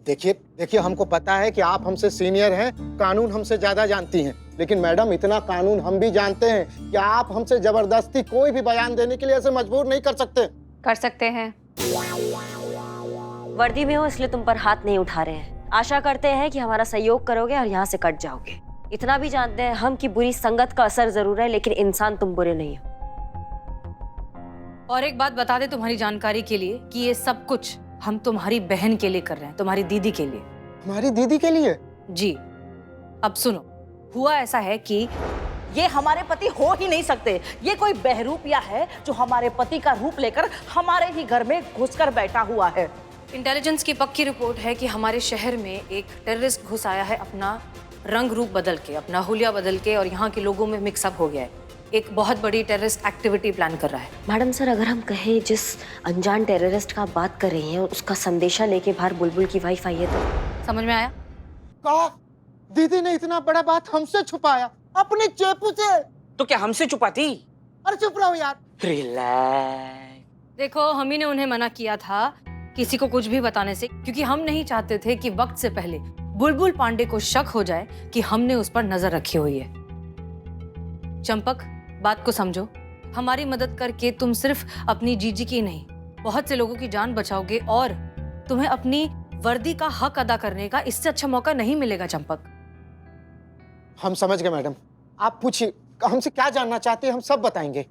देखिए देखिए, हमको पता है कि आप हमसे सीनियर हैं, कानून हमसे ज्यादा जानती हैं, लेकिन मैडम इतना कानून हम भी जानते हैं कि आप हमसे जबरदस्ती कोई भी बयान देने के लिए ऐसे मजबूर नहीं कर सकते। कर सकते हैं। वर्दी में हो इसलिए तुम पर हाथ नहीं उठा रहे हैं। आशा करते हैं कि हमारा सहयोग करोगे और यहाँ से कट जाओगे। इतना भी जानते हैं हम कि बुरी संगत का असर जरूर है, लेकिन इंसान तुम बुरे नहीं हो। और एक बात बता दे तुम्हारी जानकारी के लिए कि ये सब कुछ हम तुम्हारी बहन के लिए कर रहे हैं, तुम्हारी दीदी के लिए। हमारी दीदी के लिए? जी। अब सुनो, हुआ ऐसा है कि ये हमारे पति हो ही नहीं सकते। ये कोई बहरूपिया है जो हमारे पति का रूप लेकर हमारे ही घर में घुसकर बैठा हुआ है। इंटेलिजेंस की पक्की रिपोर्ट है कि हमारे शहर में एक टेररिस्ट घुस आया है, अपना रंग रूप बदल के, अपना हुलिया बदल के, और यहाँ के लोगों में मिक्सअप हो गया है। एक बहुत बड़ी टेररिस्ट एक्टिविटी प्लान कर रहा है। मैडम सर, अगर हम कहें जिस अनजान टेररिस्ट का आप बात कर रही हैं उसका संदेशा लेके बाहर बुलबुल की वाइफ आई है तो? समझ में आया? कहा दीदी ने इतना बड़ा बात हमसे छुपाया अपने चेपू से। तो क्या हमसे छुपाती? अरे चुप रहो यार। रिलैक्स। देखो, हम ही ने उन्हें मना किया था किसी को कुछ भी बताने से, क्योंकि हम नहीं चाहते थे कि वक्त से पहले बुलबुल पांडे को शक हो जाए कि हमने उस पर नजर रखी हुई है। चंपक, बात को समझो। हमारी मदद करके तुम सिर्फ अपनी जीजी की नहीं, बहुत से लोगों की जान बचाओगे, और तुम्हें अपनी वर्दी का हक अदा करने का इससे अच्छा मौका नहीं मिलेगा। चंपक, हम समझ गए मैडम, आप पूछिए हमसे क्या जानना चाहते हैं, हम सब बताएंगे।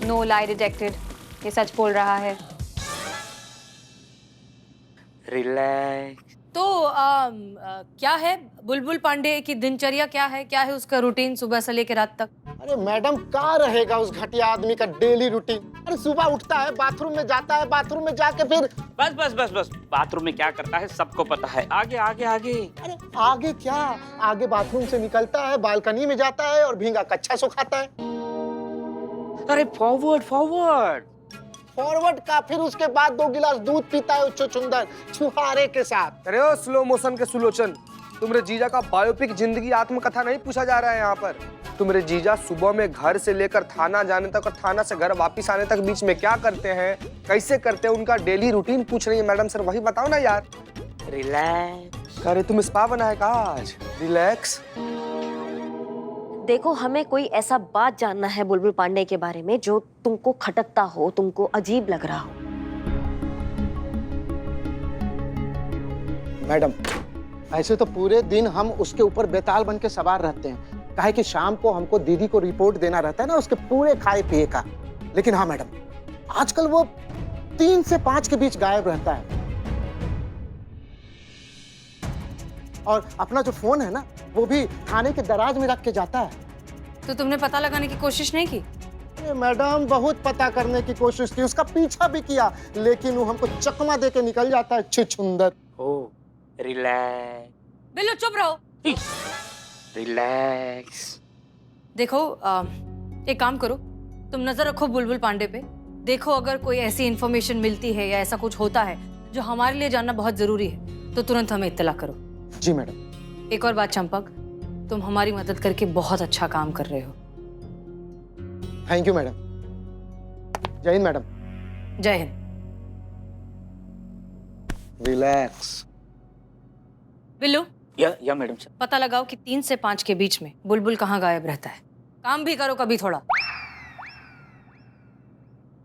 नो लाई डिटेक्टेड, ये सच बोल रहा है। रिलैक्स। तो क्या है बुलबुल पांडे की दिनचर्या, क्या है उसका रूटीन सुबह से लेकर रात तक? अरे मैडम, क्या रहेगा उस घटिया आदमी का डेली रूटीन? अरे सुबह उठता है, बाथरूम में जाता है, बाथरूम में जाके फिर बस बस बस बस, बाथरूम में क्या करता है सबको पता है। आगे आगे आगे। अरे आगे क्या, आगे बाथरूम से निकलता है, बालकनी में जाता है और भींगा कच्छा सुखाता है। अरे फॉरवर्ड फॉरवर्ड फॉरवर्ड का फिर उसके बाद 2 गिलास दूध पीता है चुचुंदर छुहारे के साथ। अरे ओ स्लो मोशन के सुलोचन, तुम्हारे जीजा का बायोपिक जिंदगी आत्मकथा नहीं पूछा जा रहा है यहाँ पर। तुम्हारे जीजा सुबह में घर से लेकर थाना जाने तक और थाना से घर वापस आने तक बीच में क्या करते हैं, कैसे करते हैं, उनका डेली रूटीन पूछ रही है मैडम सर। वही बताओ ना यार। रिलैक्स। अरे तुम स्पा बना है का आज? रिलैक्स। देखो, हमें कोई ऐसा बात जानना है बुलबुल पांडे के बारे में जो तुमको खटकता हो, तुमको अजीब लग रहा हो। मैडम, ऐसे तो पूरे दिन हम उसके ऊपर बेताल बन के सवार रहते हैं, काहे कि शाम को हमको दीदी को रिपोर्ट देना रहता है ना उसके पूरे खाए पिए का। लेकिन हाँ मैडम, आजकल वो 3 से 5 के बीच गायब रहता है। और अपना जो फोन है ना, वो भी थाने के दराज में रख के जाता है। तो तुमने पता लगाने की कोशिश नहीं की? अरे मैडम, बहुत पता करने की कोशिश की, उसका पीछा भी किया, लेकिन वो हमको चकमा दे के निकल जाता है छुछुंदर। ओ रिलैक्स। बिल्लू चुप रहो। रिलैक्स। देखो, एक काम करो, तुम नजर रखो बुलबुल पांडे पे। देखो, अगर कोई ऐसी इंफॉर्मेशन मिलती है या ऐसा कुछ होता है जो हमारे लिए जानना बहुत जरूरी है, तो तुरंत हमें इत्तला करो। जी मैडम। एक और बात चंपक, तुम हमारी मदद करके बहुत अच्छा काम कर रहे हो। Thank you madam. जय हिंद मैडम। जय हिंद। रिलैक्स। बिल्लू, या मैडम सर। पता लगाओ कि 3 से 5 के बीच में बुलबुल कहाँ गायब रहता है। काम भी करो कभी थोड़ा।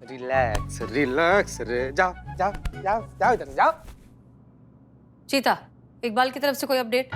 रिलैक्स रिलैक्स रे। जाओ जाओ जाओ जाओ इधर जाओ। चीता, इकबाल की तरफ से कोई अपडेट?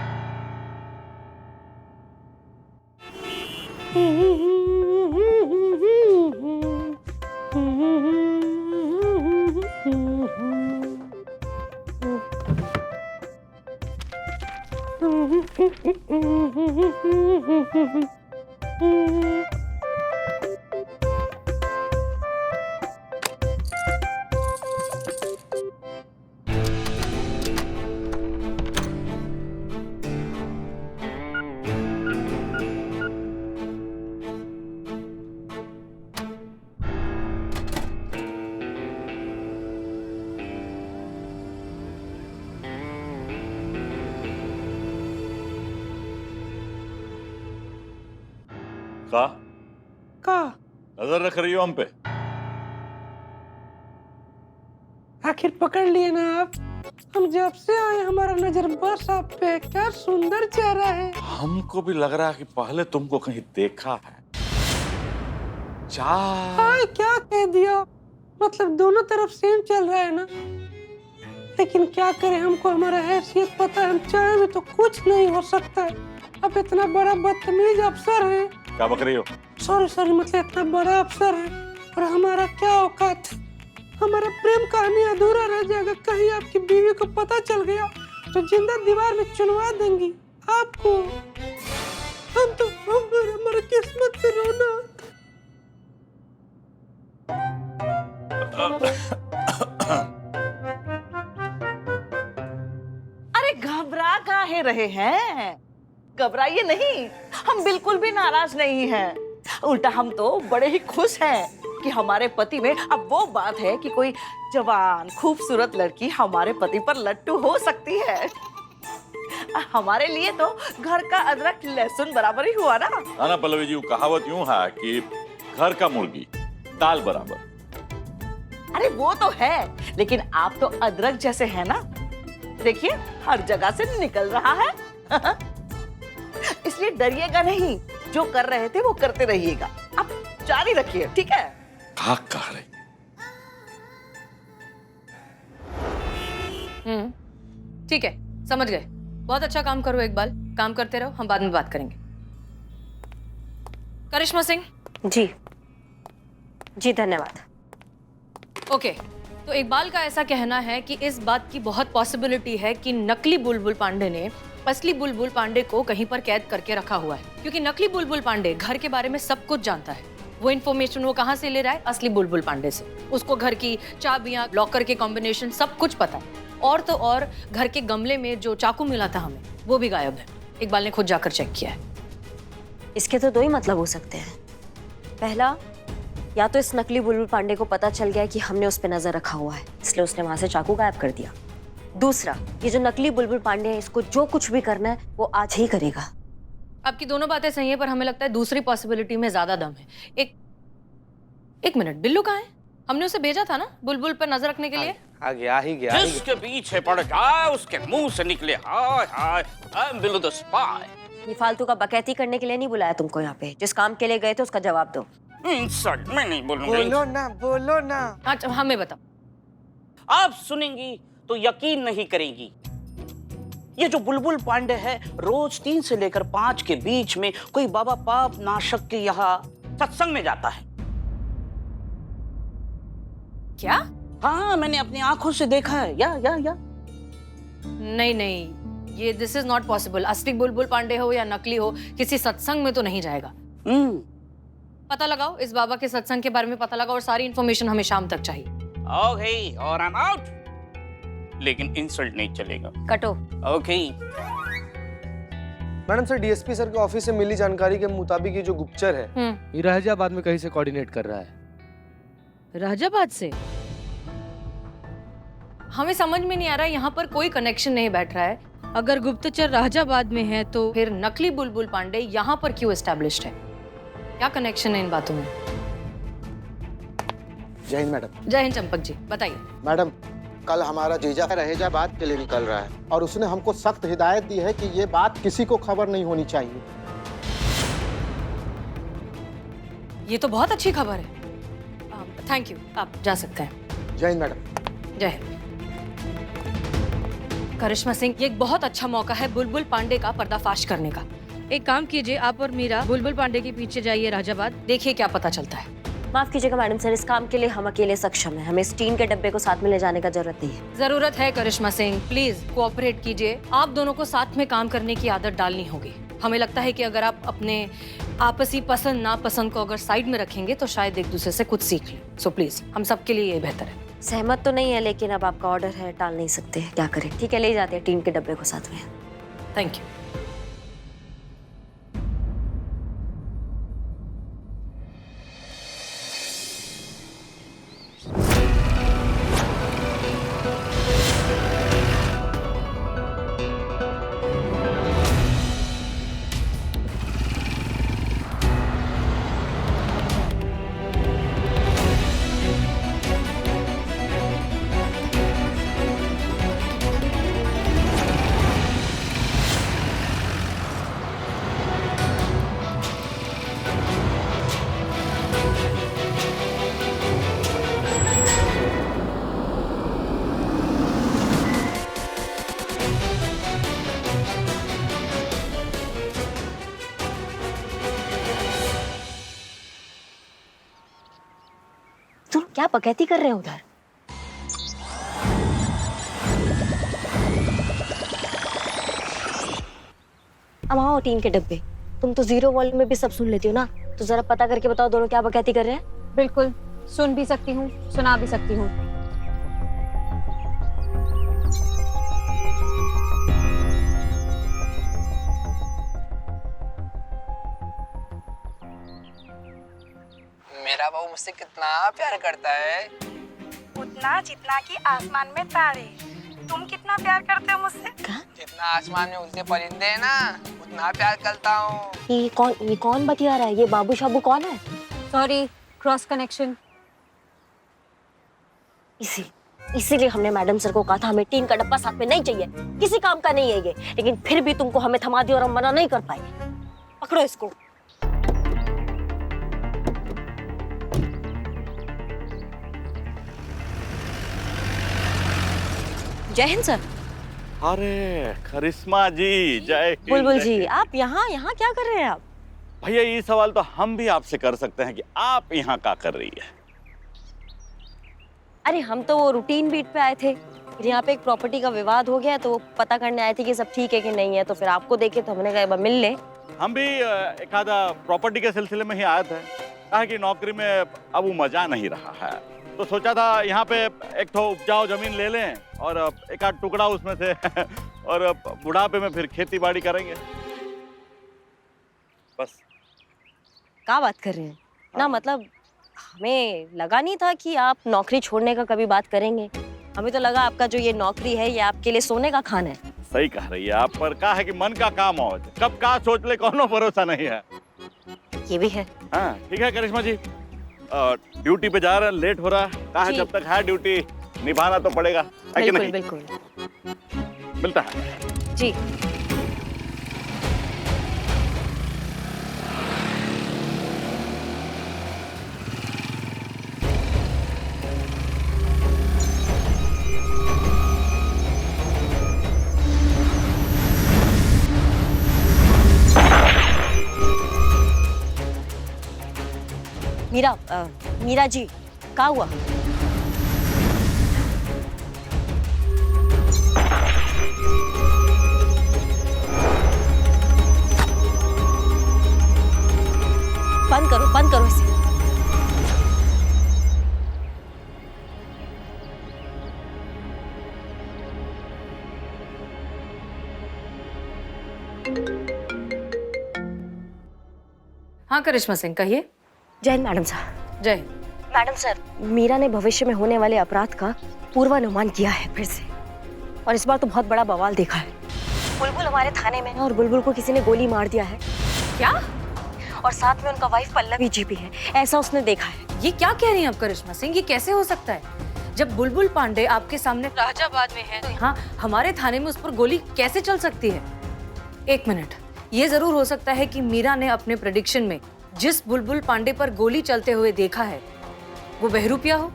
का नजर रख रही हो हम पे? आखिर पकड़ लिए ना आप। हम जब से आए हमारा नजर बस आप पे, क्या सुंदर चेहरा है। हमको भी लग रहा है कि पहले तुमको कहीं देखा है। हाय क्या कह दिया, मतलब दोनों तरफ सेम चल रहा है ना। लेकिन क्या करें, हमको हमारा हैसियत पता है, हम चाहे भी तो कुछ नहीं हो सकता है। अब इतना बड़ा बदतमीज अफसर है। क्या बक रही हो? सॉरी मतलब इतना बड़ा अफसर है और हमारा क्या औकात। हमारा प्रेम कहानी अधूरा रह जाएगा। कहीं आपकी बीवी को पता चल गया तो जिंदा दीवार में चुनवा देंगी आपको। हम तो हमारा किस्मत पे रोना। अरे घबरा काहे रहे हैं? घबराइए नहीं, हम बिल्कुल भी नाराज नहीं हैं। उल्टा हम तो बड़े ही खुश हैं कि हमारे पति में अब वो बात है कि कोई जवान खूबसूरत लड़की हमारे पति पर लट्टू हो सकती है। हमारे लिए तो घर का अदरक लहसुन बराबर ही हुआ ना। ना पल्लवी जी, कहावत यूं है कि घर का मुर्गी दाल बराबर। अरे वो तो है, लेकिन आप तो अदरक जैसे हैं ना। देखिए हर जगह से निकल रहा है। इसलिए डरिएगा नहीं, जो कर रहे थे वो करते रहिएगा। आप जारी रखिए, ठीक है? कह रही। ठीक है, समझ गए। बहुत अच्छा काम करो, एक बार काम करते रहो, हम बाद में बात करेंगे। करिश्मा सिंह। जी जी धन्यवाद। ओके, तो इकबाल का ऐसा कहना है कि इस बात की बहुत पॉसिबिलिटी है कि नकली बुलबुल पांडे ने असली बुलबुल पांडे को कहीं पर कैद करके रखा हुआ है, क्योंकि नकली बुलबुल पांडे घर के बारे में सब कुछ जानता है। वो इन्फॉर्मेशन वो कहाँ से ले रहा है? असली बुलबुल पांडे से। उसको घर की चाबियां, लॉकर के कॉम्बिनेशन सब कुछ पता है। और तो और घर के गमले में जो चाकू मिला था हमें, वो भी गायब है। इकबाल ने खुद जाकर चेक किया है। इसके तो दो ही मतलब हो सकते हैं। पहला, या तो इस नकली बुलबुल पांडे को पता चल गया कि हमने उस पर नजर रखा हुआ है, इसलिए उसने वहां से चाकू गायब कर दिया। दूसरा, ये जो नकली बुलबुल पांडे है, इसको जो कुछ भी करना है वो आज ही करेगा। आपकी दोनों बातें सही है, पर हमें लगता है दूसरी पॉसिबिलिटी में ज्यादा दम है। एक मिनट, बिल्लू कहाँ है? हमने उसे भेजा था ना बुलबुल पर नजर रखने के लिए। आ गया ही गया। जिसके पीछे पड़ जाए उसके मुंह से निकले hi hi, I am Billu the spy. ये फालतू का बकैती करने के लिए नहीं बुलाया तुमको यहाँ पे। जिस काम के लिए गए थे उसका जवाब दो। इंसल्ट मैं नहीं बोलूंगी। बोलो ना। अच्छा हमें बताओ। आप सुनेंगी तो यकीन नहीं करेंगी। ये जो बुलबुल पांडे है, रोज 3 से लेकर 5 के बीच में कोई बाबा पाप नाशक के यहाँ सत्संग में जाता है। क्या? हाँ, मैंने अपनी आंखों से देखा है। या नहीं, ये दिस इज नॉट पॉसिबल। असली बुलबुल पांडे हो या नकली हो, किसी सत्संग में तो नहीं जाएगा। पता लगाओ, इस बाबा के सत्संग के बारे में पता लगाओ और सारी इंफॉर्मेशन हमें शाम तक चाहिए। ओके, और आई एम आउट। लेकिन इंसल्ट नहीं चलेगा। कटो। Okay. Madam sir, DSP sir के ऑफिस से मिली जानकारी के मुताबिक ये जो गुप्तचर है, ये राजाबाद में कहीं से कोऑर्डिनेट कर रहा है। राजाबाद से? हमें समझ में नहीं आ रहा, यहाँ पर कोई कनेक्शन नहीं बैठ रहा है। अगर गुप्तचर राजाबाद में है तो फिर नकली बुलबुल पांडे यहाँ पर क्यों एस्टैब्लिश्ड है? क्या कनेक्शन है इन बातों में? जय हिंद मैडम। जय हिंद चंपक जी, बताइए। मैडम, कल हमारा जीजा रहीजाबाद के लिए निकल रहा है और उसने हमको सख्त हिदायत दी है कि ये बात किसी को खबर नहीं होनी चाहिए। ये तो बहुत अच्छी खबर है। थैंक यू, आप जा सकते हैं। जय हिंद मैडम। जय हिंद। करिश्मा सिंह, ये एक बहुत अच्छा मौका है बुलबुल पांडे का पर्दाफाश करने का। एक काम कीजिए, आप और मीरा बुलबुल पांडे के पीछे जाइए राजाबाद, देखिए क्या पता चलता है। माफ कीजिएगा मैडम सर, इस काम के लिए हम अकेले सक्षम हैं। हमें इस टीन के डब्बे को साथ में ले जाने का जरूरत नहीं है। जरूरत है करिश्मा सिंह, प्लीज कोऑपरेट कीजिए। आप दोनों को साथ में काम करने की आदत डालनी होगी। हमें लगता है कि अगर आप अपने आपसी पसंद नापसंद को अगर साइड में रखेंगे तो शायद एक दूसरे से कुछ सीख लें। सो प्लीज, हम सबके लिए ये बेहतर है। सहमत तो नहीं है, लेकिन अब आपका ऑर्डर है, टाल नहीं सकते। क्या करें? ठीक है, ले जाते हैं टीन के डब्बे को साथ में। Thank you. तुम क्या बकैती कर रहे हो उधर? अब आओ टीन के डब्बे, तुम तो 0 वॉल्यूम में भी सब सुन लेती हो ना, तो जरा पता करके बताओ दोनों क्या बकैती कर रहे हैं। बिल्कुल, सुन भी सकती हूँ, सुना भी सकती हूँ। मेरा बहू मुझसे कितना प्यार करता है। उतना जितना कि आसमान में तारे। तुम कितना प्यार करते हो मुझसे? जितना आसमान में उड़ते परिंदे हैं ना, उतना प्यार करता हूँ। ये कौन बतिया रहा है? ये बाबू शाबू कौन है? Sorry, cross connection. इसीलिए हमने मैडम सर को कहा था हमें टीन का डब्बा साथ में नहीं चाहिए, किसी काम का नहीं है ये, लेकिन फिर भी तुमको हमें थमा दिया और हम मना नहीं कर पाए। पकड़ो इसको। जय हिंद सर। अरे करिश्मा जी, जय हिंद। बुलबुल जय जी, हिंद। आप यहाँ क्या कर रहे हैं आप? भैया ये सवाल तो हम भी आपसे कर सकते हैं कि आप यहाँ क्या कर रही है। अरे हम तो वो रूटीन बीट पे आए थे, फिर यहाँ पे एक प्रॉपर्टी का विवाद हो गया तो वो पता करने आए थे कि सब ठीक है कि नहीं है, तो फिर आपको देखे तो हमने कहा एक बार मिल ले। हम भी एक आधा प्रॉपर्टी के सिलसिले में ही आए थे, कहा कि नौकरी में अब वो मजा नहीं रहा है, तो सोचा था यहाँ पे एक तो उपजाऊ जमीन ले लें और एक आध टुकड़ा उसमें से और बुढ़ापे में फिर खेती बाड़ी करेंगे। बस। क्या बात कर रहे हैं ना, मतलब हमें लगा नहीं था कि आप नौकरी छोड़ने का कभी बात करेंगे। हमें तो लगा आपका जो ये नौकरी है ये आपके लिए सोने का खाना है। सही कह रही है आप, पर क्या है कि मन का काम हो, कब का सोच ले कोनो भरोसा नहीं है। ये भी है। हाँ ठीक है करिश्मा जी, ड्यूटी पे जा रहे हैं, लेट हो रहा है, कहा है जब तक है ड्यूटी निभाना तो पड़ेगा, है कि नहीं? बिल्कुल। मिलता है जी। मीरा जी, क्या हुआ? बंद करो इसे। हाँ करिश्मा सिंह, कहिए। जय हिंद मैडम साहब। जय हिंद। मैडम सर, मीरा ने भविष्य में होने वाले अपराध का पूर्वानुमान किया है फिर से, और इस बार तो बहुत बड़ा बवाल देखा है। बुलबुल हमारे थाने में है और बुलबुल को किसी ने गोली मार दिया है। क्या? और साथ में उनका वाइफ पल्लवी जी भी है, ऐसा उसने देखा है। ये क्या कह रही हैं आप करिश्मा सिंह? ये कैसे हो सकता है? जब बुलबुल पांडे आपके सामने राजाबाद में है, तो यहाँ हमारे थाने में उस पर गोली कैसे चल सकती है? एक मिनट, ये जरूर हो सकता है कि मीरा ने अपने प्रेडिक्शन में जिस बुलबुल पांडे पर गोली चलते हुए देखा है वो बहरूपिया हो,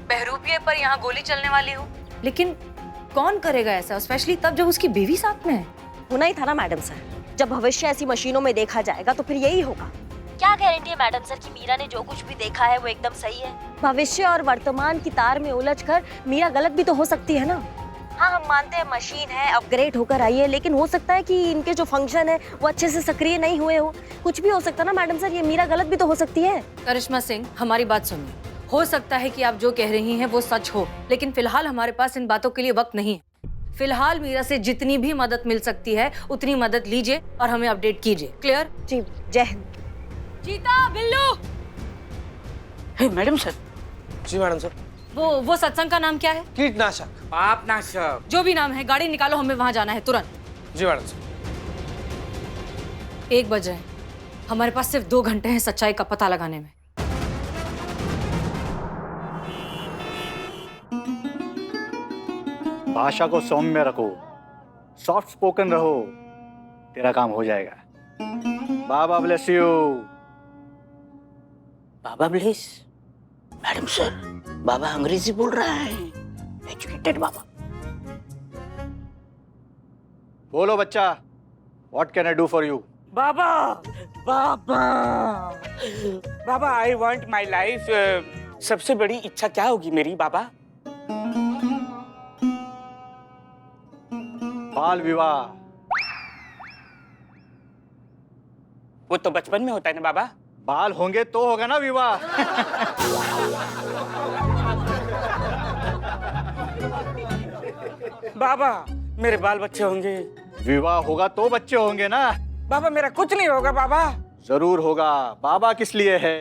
बहरूपिये पर यहाँ गोली चलने वाली हो। लेकिन कौन करेगा ऐसा, स्पेशली तब जब उसकी बीवी साथ में है? होना ही था ना मैडम सर, जब भविष्य ऐसी मशीनों में देखा जाएगा तो फिर यही होगा। क्या गारंटी है मैडम सर कि मीरा ने जो कुछ भी देखा है वो एकदम सही है? भविष्य और वर्तमान की तार में उलझकर मीरा गलत भी तो हो सकती है ना। हाँ हम मानते हैं मशीन है, अपग्रेड होकर आई है, लेकिन हो सकता है कि इनके जो फंक्शन है वो अच्छे से सक्रिय नहीं हुए हो, कुछ भी हो सकता है ना मैडम सर, ये मीरा गलत भी तो हो सकती है। करिश्मा सिंह, हमारी बात सुनिए। हो सकता है कि आप जो कह रही हैं वो सच हो, लेकिन फिलहाल हमारे पास इन बातों के लिए वक्त नहीं है। फिलहाल मीरा से जितनी भी मदद मिल सकती है उतनी मदद लीजिए और हमें अपडेट कीजिए। क्लियर? जी, जय हिंद। जीता, बिल्लू। हे मैडम सर। जी मैडम सर। वो सत्संग का नाम क्या है? कीटनाशक। पापनाशक। जो भी नाम है, गाड़ी निकालो, हमें वहां जाना है तुरंत। जी मैडम सर। 1 बज रहे हैं, हमारे पास सिर्फ 2 घंटे हैं सच्चाई का पता लगाने में। भाषा को सौम्य रखो, सॉफ्ट स्पोकन रहो, तेरा काम हो जाएगा। बाबा ब्लेस यू। बाबा ब्लेस? मैडम सर, बाबा अंग्रेजी बोल रहा है, एजुकेटेड बाबा। बोलो बच्चा, what can I do for you? बाबा, बाबा, बाबा, I want my life सबसे बड़ी इच्छा क्या होगी मेरी बाबा? बाल विवाह। वो तो बचपन में होता है ना बाबा। बाल होंगे तो होगा ना विवाह। बाबा मेरे बाल बच्चे होंगे। विवाह होगा तो बच्चे होंगे ना। बाबा मेरा कुछ नहीं होगा बाबा। जरूर होगा। बाबा किस लिए है?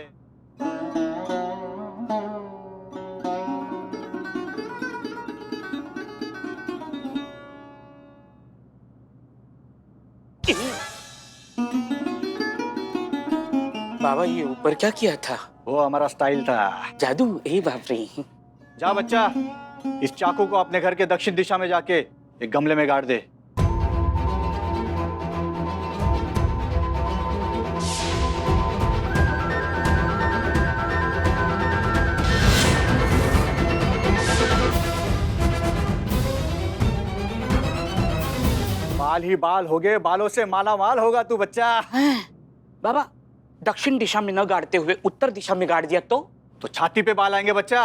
बाबा ये ऊपर क्या किया था? वो हमारा स्टाइल था। जादू? ए बाप रे। जा बच्चा, इस चाकू को अपने घर के दक्षिण दिशा में जाके एक गमले में गाड़ दे। बाल ही बाल हो गए, बालों से माला माल होगा तू बच्चा। बाबा दक्षिण दिशा में न गाड़ते हुए उत्तर दिशा में गाड़ दिया तो छाती पे बाल आएंगे बच्चा।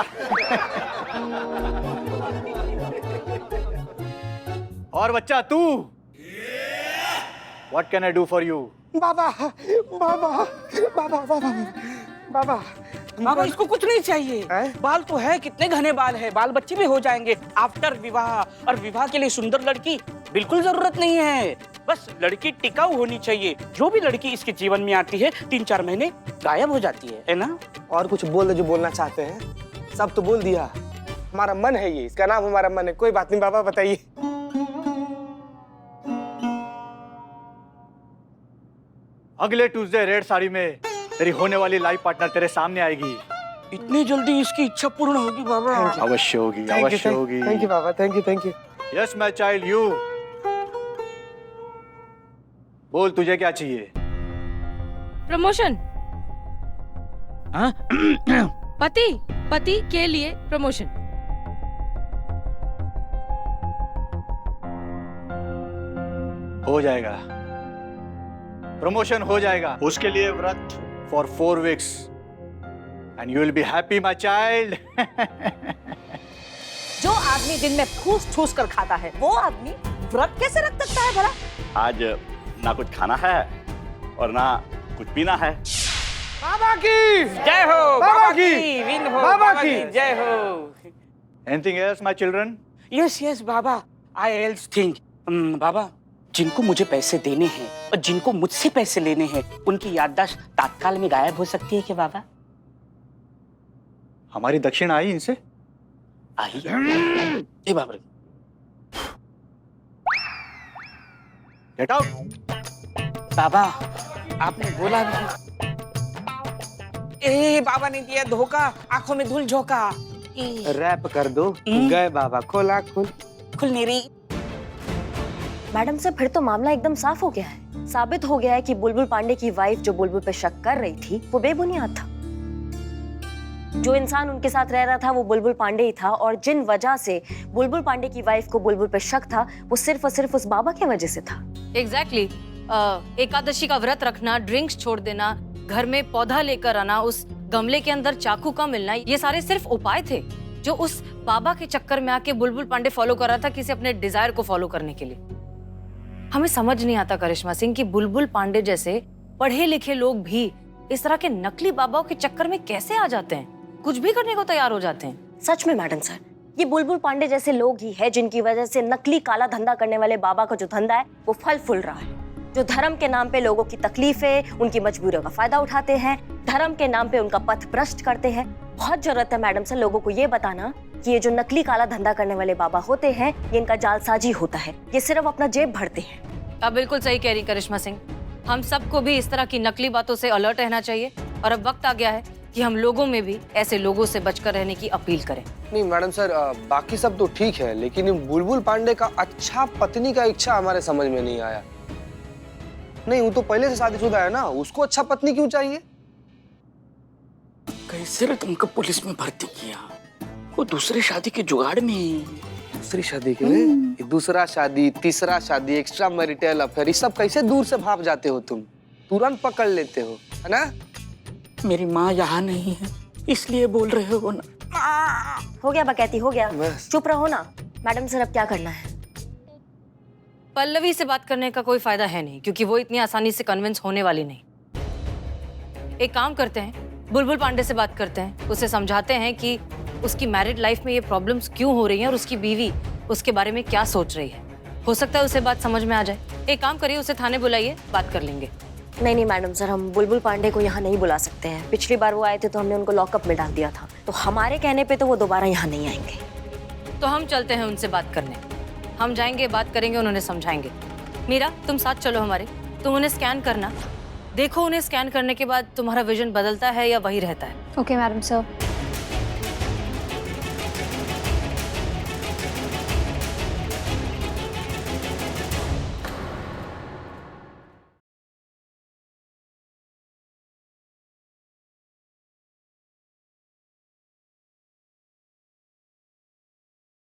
और बच्चा तू, What can I do for you? बाबा बाबा बाबा बाबा बाबा बाबा इसको कुछ नहीं चाहिए। बाल तो है, कितने घने बाल है, बाल बच्चे भी हो जाएंगे आफ्टर विवाह। और विवाह के लिए सुंदर लड़की बिल्कुल जरूरत नहीं है, बस लड़की टिकाऊ होनी चाहिए। जो भी लड़की इसके जीवन में आती है 3-4 महीने गायब हो जाती है ना? और कुछ बोल दो जो बोलना चाहते हैं, सब तो बोल दिया। हमारा मन है ये, इसका नाम हमारा मन है। कोई बात नहीं बाबा, बताइए। अगले ट्यूसडे रेड साड़ी में तेरी होने वाली लाइफ पार्टनर तेरे सामने आएगी। इतनी जल्दी इसकी इच्छा पूर्ण होगी बाबा? अवश्य होगी, अवश्य होगी। Thank you Baba, thank you thank you. Yes my child, you बोल, तुझे क्या चाहिए? प्रमोशन। पति के लिए प्रमोशन। हो जाएगा, प्रमोशन हो जाएगा। उसके लिए व्रत for 4 weeks and you will be happy my child. जो आदमी दिन में ठूस ठूस कर खाता है वो आदमी व्रत कैसे रख सकता है भला? आज ना कुछ खाना है और ना कुछ पीना है। बाबा की जय हो, बाबा की विन हो, बाबा की जय हो। Anything else my children? Yes yes बाबा, आई एल्स थिंक। बाबा जिनको मुझे पैसे देने हैं और जिनको मुझसे पैसे लेने हैं उनकी याददाश्त तात्काल में गायब हो सकती है क्या बाबा? हमारी दक्षिण आई इनसे? आई ए बाबा। Get out. बाबा आपने बोला भी। ए बाबा ने दिया धोखा, आंखों में धूल झोंका। रैप कर दो। गए बाबा, खोल आँख खोल। खुल नहीं रही। मैडम सर, फिर तो मामला एकदम साफ हो गया है। साबित हो गया है कि बुलबुल पांडे की वाइफ जो बुलबुल पे शक कर रही थी वो बेबुनियाद था। जो इंसान उनके साथ रह रहा था वो बुलबुल पांडे ही था, और जिन वजह से बुलबुल पांडे की वाइफ को बुलबुल पे शक था वो सिर्फ और सिर्फ उस बाबा की वजह से था। एग्जैक्टली। एकादशी का व्रत रखना, ड्रिंक्स छोड़ देना, घर में पौधा लेकर आना, उस गमले के अंदर चाकू का मिलना, ये सारे सिर्फ उपाय थे जो उस बाबा के चक्कर में आके बुलबुल पांडे फॉलो कर रहा था किसी अपने डिजायर को फॉलो करने के लिए। हमें समझ नहीं आता करिश्मा सिंह कि बुलबुल पांडे जैसे पढ़े लिखे लोग भी इस तरह के नकली बाबाओं के चक्कर में कैसे आ जाते हैं, कुछ भी करने को तैयार हो जाते हैं। सच में मैडम सर, ये बुलबुल पांडे जैसे लोग ही है जिनकी वजह से नकली काला धंधा करने वाले बाबा का जो धंधा है वो फल फूल रहा है। जो धर्म के नाम पे लोगों की तकलीफें, उनकी मजबूरियों का फायदा उठाते हैं, धर्म के नाम पे उनका पथ भ्रष्ट करते हैं। बहुत जरूरत है मैडम सर लोगों को ये बताना कि ये जो नकली काला धंधा करने वाले बाबा होते हैं ये इनका जालसाजी होता है, ये सिर्फ अपना जेब भरते हैं। आप बिल्कुल सही कह रही करिश्मा सिंह, हम सबको भी इस तरह की नकली बातों से अलर्ट रहना चाहिए और अब वक्त आ गया है कि हम लोगों में भी ऐसे लोगों से बचकर रहने की अपील करें। नहीं मैडम सर, बाकी सब तो ठीक है, लेकिन बुलबुल पांडे का अच्छा पत्नी का इच्छा हमारे समझ में नहीं आया। नहीं, वो तो पहले से शादीशुदा है ना, उसको अच्छा पत्नी क्यों चाहिए? कैसे रे तुमको पुलिस में भर्ती किया? वो दूसरे शादी के जुगाड़ में। दूसरी शादी के लिए? दूसरा शादी, तीसरा शादी, एक्स्ट्रा मैरिटल अफेयर, ये सब कैसे दूर से भाग जाते हो तुम? तुरंत पकड़ लेते हो, है ना? मेरी माँ यहाँ नहीं है, इसलिए बोल रहे हो ना। हो गया बकैती, हो गया। बस। चुप रहो ना। मैडम सर, अब क्या करना है? पल्लवी से बात करने का कोई फायदा है नहीं, क्योंकि वो इतनी आसानी से कन्विंस होने वाली नहीं। एक काम करते हैं, बुलबुल पांडे से बात करते हैं, उसे समझाते हैं कि उसकी मैरिड लाइफ में ये प्रॉब्लम्स क्यों हो रही हैं और उसकी बीवी उसके बारे में क्या सोच रही है। हो सकता है उसे बात समझ में आ जाए। एक काम करिए, उसे थाने बुलाइए, बात कर लेंगे। नहीं नहीं मैडम सर, हम बुलबुल पांडे को यहाँ नहीं बुला सकते हैं। पिछली बार वो आए थे तो हमने उनको लॉकअप में डाल दिया था, तो हमारे कहने पे तो वो दोबारा यहाँ नहीं आएंगे। तो हम चलते हैं उनसे बात करने। हम जाएंगे, बात करेंगे, उन्होंने समझाएंगे। मीरा, तुम साथ चलो हमारे। तुम उन्हें स्कैन करना, देखो उन्हें स्कैन करने के बाद तुम्हारा विजन बदलता है या वही रहता है। Okay madam sir.